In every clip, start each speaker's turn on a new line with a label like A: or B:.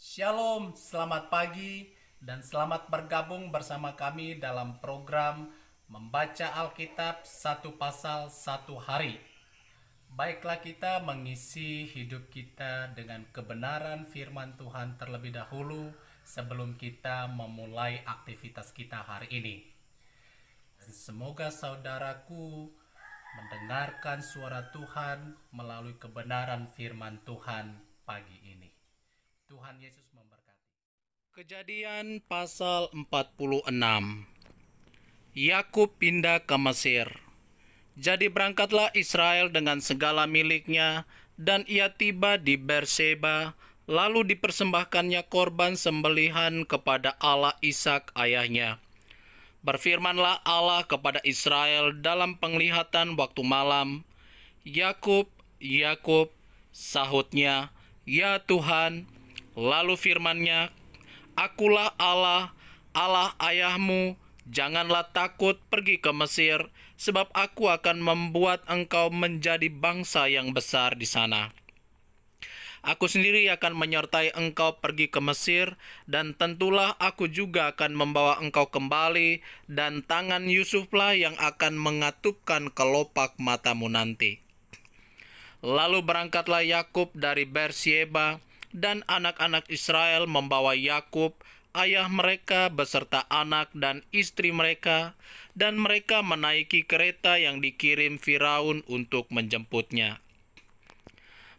A: Shalom, selamat pagi dan selamat bergabung bersama kami dalam program Membaca Alkitab satu pasal satu hari. Baiklah kita mengisi hidup kita dengan kebenaran firman Tuhan terlebih dahulu sebelum kita memulai aktivitas kita hari ini. Dan semoga saudaraku mendengarkan suara Tuhan melalui kebenaran firman Tuhan pagi ini. Tuhan Yesus memberkati. Kejadian pasal 46. Yakub pindah ke Mesir. Jadi berangkatlah Israel dengan segala miliknya, dan ia tiba di Berseba, lalu dipersembahkannya korban sembelihan kepada Allah Ishak ayahnya. Berfirmanlah Allah kepada Israel dalam penglihatan waktu malam, "Yakub, Yakub," sahutnya, "Ya Tuhan." Lalu firman-Nya, "Akulah Allah, Allah ayahmu. Janganlah takut pergi ke Mesir, sebab aku akan membuat engkau menjadi bangsa yang besar di sana. Aku sendiri akan menyertai engkau pergi ke Mesir, dan tentulah aku juga akan membawa engkau kembali, dan tangan Yusuflah yang akan mengatupkan kelopak matamu nanti." Lalu berangkatlah Yakub dari Berseba, dan anak-anak Israel membawa Yakub, ayah mereka beserta anak dan istri mereka, dan mereka menaiki kereta yang dikirim Firaun untuk menjemputnya.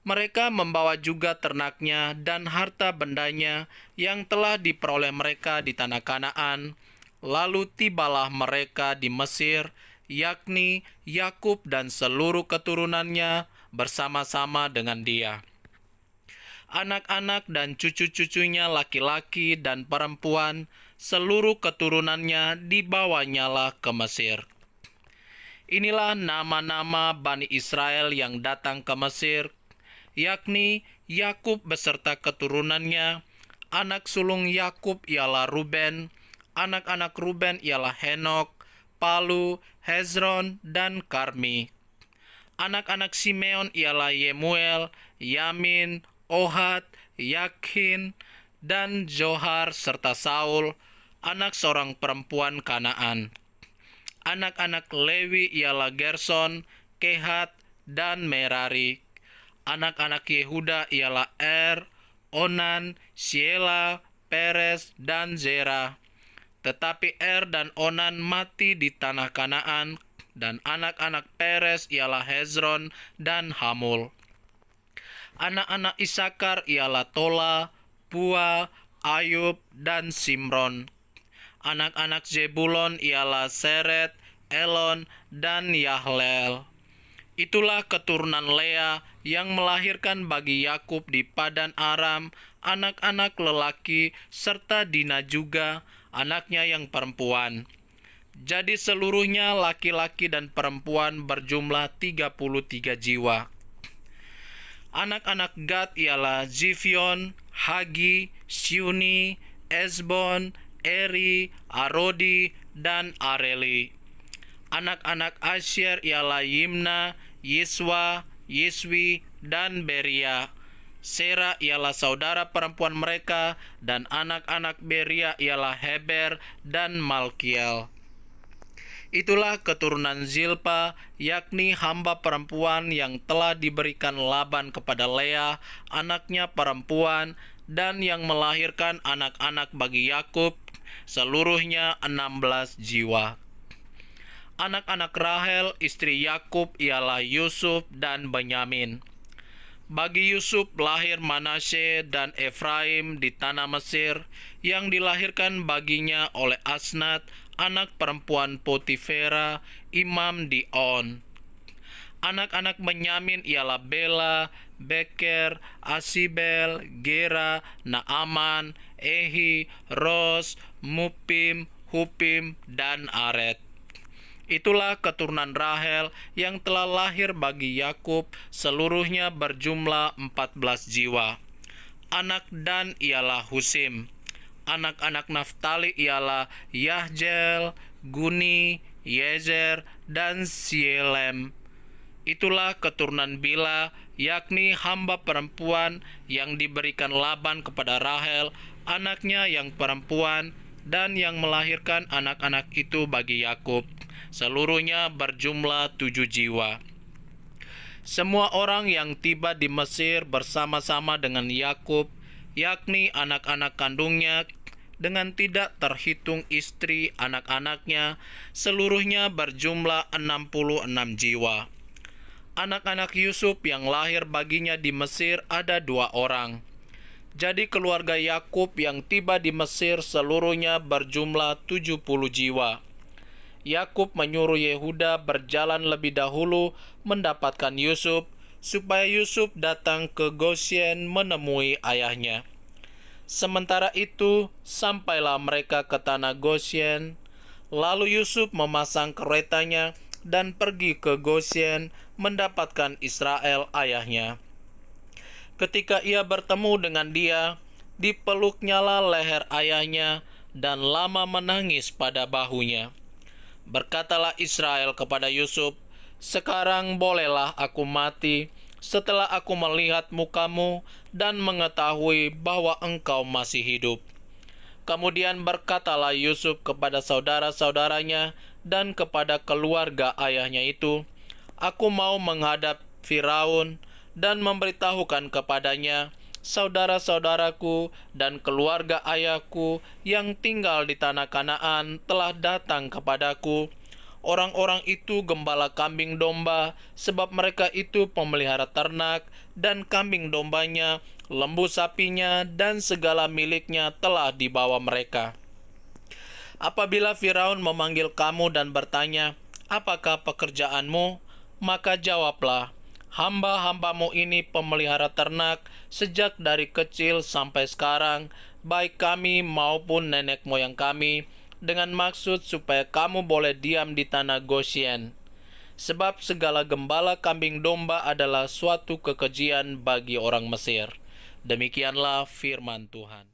A: Mereka membawa juga ternaknya dan harta bendanya yang telah diperoleh mereka di tanah Kanaan. Lalu tibalah mereka di Mesir, yakni Yakub dan seluruh keturunannya bersama-sama dengan dia. Anak-anak dan cucu-cucunya laki-laki dan perempuan, seluruh keturunannya dibawanyalah ke Mesir. Inilah nama-nama Bani Israel yang datang ke Mesir, yakni Yakub beserta keturunannya. Anak sulung Yakub ialah Ruben, anak-anak Ruben ialah Henok, Palu, Hezron, dan Karmi. Anak-anak Simeon ialah Yemuel, Yamin, Ohad, Yakhin, dan Zohar serta Saul, anak seorang perempuan Kanaan. Anak-anak Lewi ialah Gerson, Kehat, dan Merari. Anak-anak Yehuda ialah Onan, Siela, Peres, dan Zera. Tetapi dan Onan mati di tanah Kanaan, dan anak-anak Peres ialah Hezron dan Hamul. Anak-anak Isakar ialah Tola, Pua, Ayub, dan Simron. Anak-anak Zebulon ialah Seret, Elon, dan Yahlel. Itulah keturunan Lea yang melahirkan bagi Yakub di Padan Aram anak-anak lelaki serta Dina juga anaknya yang perempuan. Jadi seluruhnya laki-laki dan perempuan berjumlah 33 jiwa. Anak-anak Gad ialah Zifion, Hagi, Siuni, Esbon, Eri, Arodi, dan Areli. Anak-anak Asyer ialah Yimna, Yiswa, Yiswi, dan Beria. Sera ialah saudara perempuan mereka, dan anak-anak Beria ialah Heber dan Malkiel. Itulah keturunan Zilpa, yakni hamba perempuan yang telah diberikan Laban kepada Lea, anaknya perempuan, dan yang melahirkan anak-anak bagi Yakub, seluruhnya 16 jiwa. Anak-anak Rahel, istri Yakub, ialah Yusuf dan Benyamin. Bagi Yusuf lahir Manasye dan Efraim di tanah Mesir, yang dilahirkan baginya oleh Asnat, anak perempuan Potifera, imam di On. Anak-anak Benyamin ialah Bela, Beker, Asibel, Gera, Naaman, Ehi, Ros, Mupim, Hupim, dan Aret. Itulah keturunan Rahel yang telah lahir bagi Yakub, seluruhnya berjumlah 14 jiwa. Anak Dan ialah Husim. Anak-anak Naftali ialah Yahjel, Guni, Yezer, dan Sielem. Itulah keturunan Bila, yakni hamba perempuan yang diberikan Laban kepada Rahel, anaknya yang perempuan, dan yang melahirkan anak-anak itu bagi Yakub. Seluruhnya berjumlah 7 jiwa. Semua orang yang tiba di Mesir bersama-sama dengan Yakub, yakni anak-anak kandungnya, dengan tidak terhitung istri anak-anaknya, seluruhnya berjumlah 66 jiwa. Anak-anak Yusuf yang lahir baginya di Mesir ada 2 orang. Jadi keluarga Yakub yang tiba di Mesir seluruhnya berjumlah 70 jiwa. Yakub menyuruh Yehuda berjalan lebih dahulu mendapatkan Yusuf, supaya Yusuf datang ke Gosyen menemui ayahnya. Sementara itu, sampailah mereka ke tanah Gosyen. Lalu Yusuf memasang keretanya dan pergi ke Gosyen mendapatkan Israel ayahnya. Ketika ia bertemu dengan dia, dipeluknyalah leher ayahnya dan lama menangis pada bahunya. Berkatalah Israel kepada Yusuf, "Sekarang bolehlah aku mati setelah aku melihat mukamu dan mengetahui bahwa engkau masih hidup." Kemudian berkatalah Yusuf kepada saudara-saudaranya dan kepada keluarga ayahnya itu, "Aku mau menghadap Firaun dan memberitahukan kepadanya, saudara-saudaraku dan keluarga ayahku yang tinggal di tanah Kanaan telah datang kepadaku. Orang-orang itu gembala kambing domba, sebab mereka itu pemelihara ternak, dan kambing dombanya, lembu sapinya, dan segala miliknya telah dibawa mereka. Apabila Firaun memanggil kamu dan bertanya, 'Apakah pekerjaanmu?' maka jawablah, 'Hamba-hambamu ini pemelihara ternak sejak dari kecil sampai sekarang, baik kami maupun nenek moyang kami, dengan maksud supaya kamu boleh diam di tanah Gosyen. Sebab segala gembala kambing domba adalah suatu kekejian bagi orang Mesir.' Demikianlah firman Tuhan.